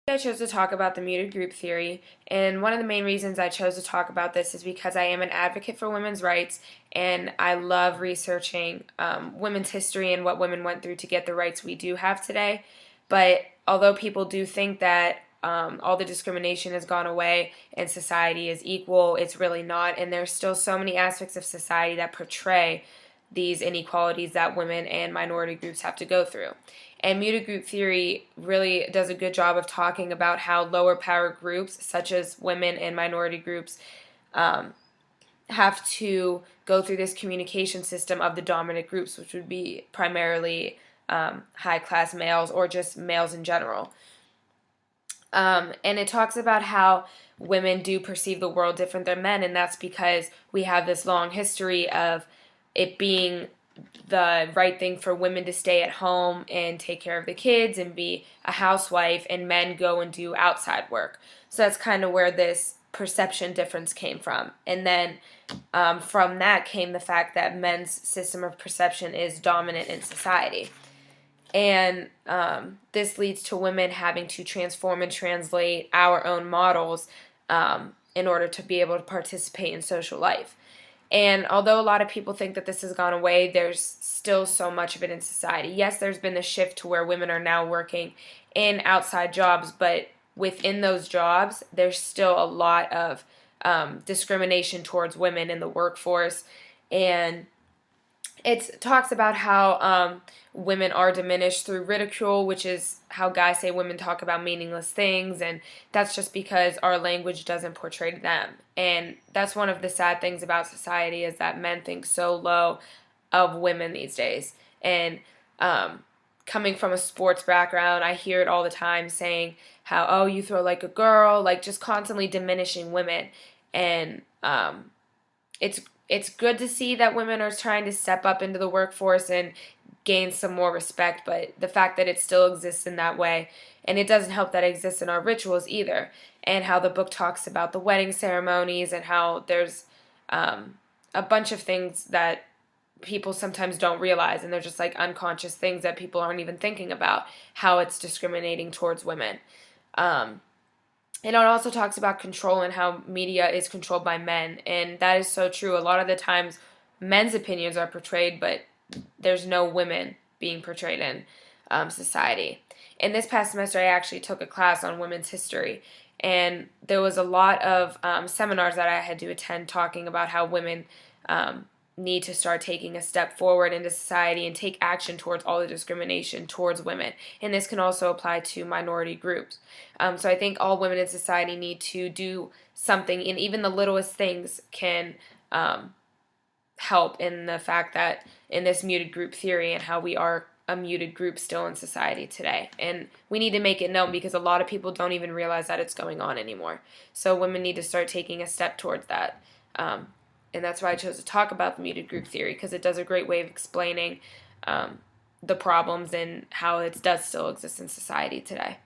I chose to talk about the muted group theory, and one of the main reasons I chose to talk about this is because I am an advocate for women's rights, and I love researching women's history and what women went through to get the rights we do have today. But although people do think that all the discrimination has gone away and society is equal, it's really not, and there's still so many aspects of society that portray these inequalities that women and minority groups have to go through. And muted group theory really does a good job of talking about how lower power groups, such as women and minority groups, have to go through this communication system of the dominant groups, which would be primarily high class males or just males in general. And it talks about how women do perceive the world different than men, and that's because we have this long history of it being the right thing for women to stay at home and take care of the kids and be a housewife, and men go and do outside work. So that's kind of where this perception difference came from. And then from that came the fact that men's system of perception is dominant in society. And this leads to women having to transform and translate our own models in order to be able to participate in social life. And although a lot of people think that this has gone away, there's still so much of it in society. Yes, there's been the shift to where women are now working in outside jobs, but within those jobs, there's still a lot of discrimination towards women in the workforce. And it talks about how women are diminished through ridicule, which is how guys say women talk about meaningless things, and that's just because our language doesn't portray them. And that's one of the sad things about society, is that men think so low of women these days. And coming from a sports background, I hear it all the time saying how, oh, you throw like a girl, like just constantly diminishing women. And it's good to see that women are trying to step up into the workforce and gain some more respect, but the fact that it still exists in that way, and it doesn't help that it exists in our rituals either, and how the book talks about the wedding ceremonies and how there's a bunch of things that people sometimes don't realize, and they're just like unconscious things that people aren't even thinking about, how it's discriminating towards women. And it also talks about control and how media is controlled by men, and that is so true. A lot of the times men's opinions are portrayed, but there's no women being portrayed in society. In this past semester, I actually took a class on women's history, and there was a lot of seminars that I had to attend talking about how women need to start taking a step forward into society and take action towards all the discrimination towards women. And this can also apply to minority groups. So I think all women in society need to do something, and even the littlest things can help in the fact that in this muted group theory and how we are a muted group still in society today. And we need to make it known because a lot of people don't even realize that it's going on anymore. So women need to start taking a step towards that. And that's why I chose to talk about the muted group theory, because it does a great way of explaining the problems and how it does still exist in society today.